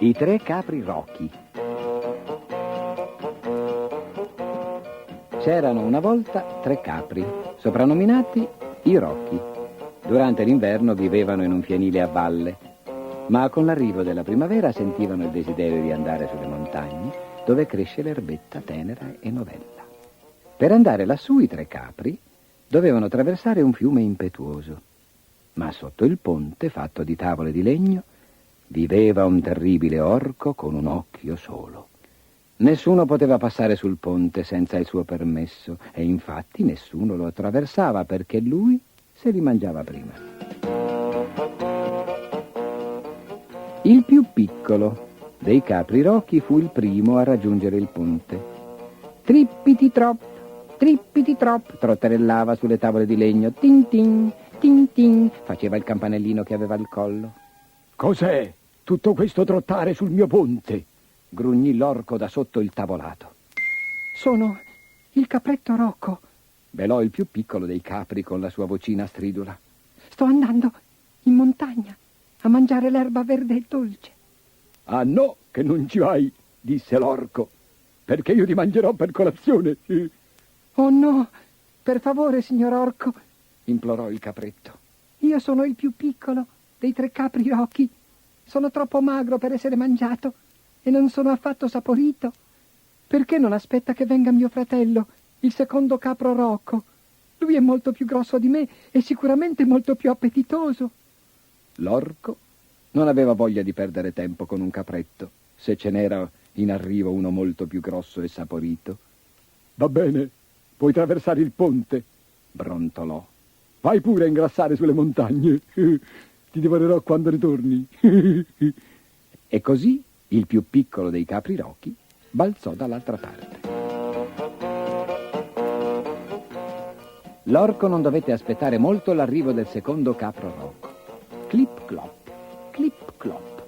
I tre capri Rocchi. C'erano una volta tre capri, soprannominati i Rocchi. Durante l'inverno vivevano in un fienile a valle, ma con l'arrivo della primavera sentivano il desiderio di andare sulle montagne, dove cresce l'erbetta tenera e novella. Per andare lassù i tre capri dovevano attraversare un fiume impetuoso, ma sotto il ponte, fatto di tavole di legno, viveva un terribile orco con un occhio solo. Nessuno poteva passare sul ponte senza il suo permesso e infatti nessuno lo attraversava perché lui se li mangiava prima. Il più piccolo dei capri Rocchi fu il primo a raggiungere il ponte. Trippiti trop, trotterellava sulle tavole di legno. Tin tin, faceva il campanellino che aveva al collo. Cos'è tutto questo trottare sul mio ponte? Grugnì l'orco da sotto il tavolato. Sono il capretto Rocco. Belò il più piccolo dei capri con la sua vocina stridula. Sto andando in montagna a mangiare l'erba verde e dolce. Ah no, che non ci vai, disse l'orco, perché io ti mangerò per colazione. Oh no, per favore, signor orco, implorò il capretto. Io sono il più piccolo dei tre capri Rocchi. Sono troppo magro per essere mangiato e non sono affatto saporito. Perché non aspetta che venga mio fratello, il secondo capro Rocco? Lui è molto più grosso di me e sicuramente molto più appetitoso. L'orco non aveva voglia di perdere tempo con un capretto, se ce n'era in arrivo uno molto più grosso e saporito. Va bene, puoi attraversare il ponte, brontolò. Vai pure a ingrassare sulle montagne. Ti divorerò quando ritorni. E così il più piccolo dei capri Rocchi balzò dall'altra parte. L'orco non dovette aspettare molto l'arrivo del secondo capro Rocco. Clip clop,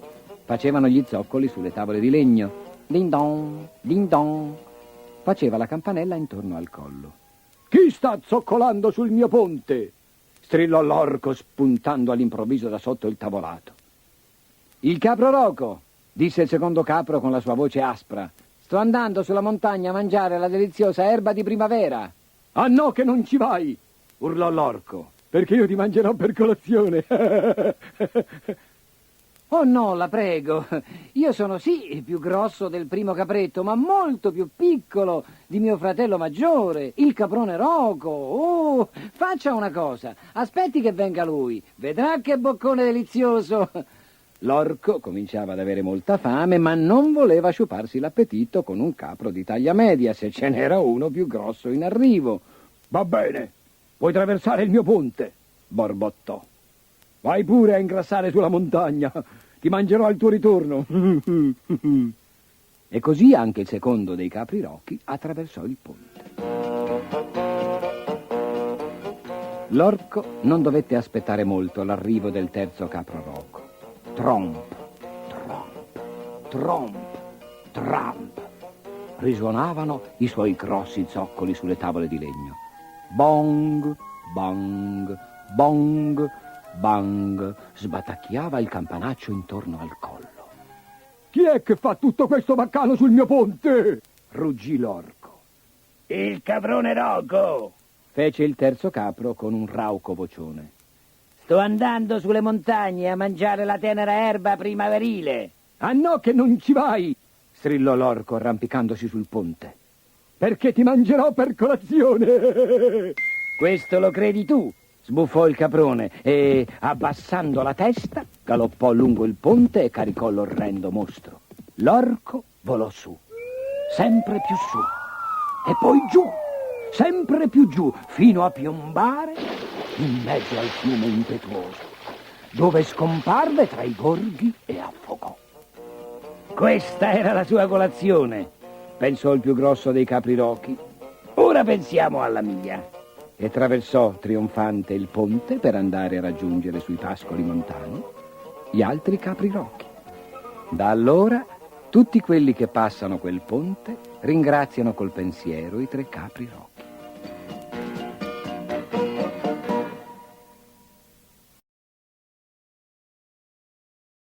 facevano gli zoccoli sulle tavole di legno. Ding dong, faceva la campanella intorno al collo. Chi sta zoccolando sul mio ponte? Strillò l'orco spuntando all'improvviso da sotto il tavolato. Il capro Rocco, disse il secondo capro con la sua voce aspra. Sto andando sulla montagna a mangiare la deliziosa erba di primavera. Ah no, che non ci vai, urlò l'orco. Perché io ti mangerò per colazione. Oh no, la prego, io sono sì il più grosso del primo capretto, ma molto più piccolo di mio fratello maggiore, il caprone Rocco. Oh, faccia una cosa, aspetti che venga lui, vedrà che boccone delizioso. L'orco cominciava ad avere molta fame, ma non voleva sciuparsi l'appetito con un capro di taglia media, se ce n'era uno più grosso in arrivo. Va bene, puoi attraversare il mio ponte, borbottò. Vai pure a ingrassare sulla montagna, ti mangerò al tuo ritorno. E così anche il secondo dei capri Rocchi attraversò il ponte. L'orco non dovette aspettare molto l'arrivo del terzo capro Rocco. Tromp, risuonavano i suoi grossi zoccoli sulle tavole di legno. Bong, bang, sbatacchiava il campanaccio intorno al collo. Chi è che fa tutto questo baccano sul mio ponte? Ruggì l'orco. Il caprone Rocco, fece il terzo capro con un rauco vocione. Sto andando sulle montagne a mangiare la tenera erba primaverile. Ah no, che non ci vai, strillò l'orco arrampicandosi sul ponte. Perché ti mangerò per colazione. Questo lo credi tu? Sbuffò il caprone e, abbassando la testa, galoppò lungo il ponte e caricò l'orrendo mostro. L'orco volò su, sempre più su, e poi giù, sempre più giù, fino a piombare in mezzo al fiume impetuoso, dove scomparve tra i gorghi e affogò. Questa era la sua colazione, pensò il più grosso dei capri Rocchi. Ora pensiamo alla mia. E attraversò trionfante il ponte per andare a raggiungere sui pascoli montani gli altri capri Rocchi. Da allora tutti quelli che passano quel ponte ringraziano col pensiero i tre capri Rocchi.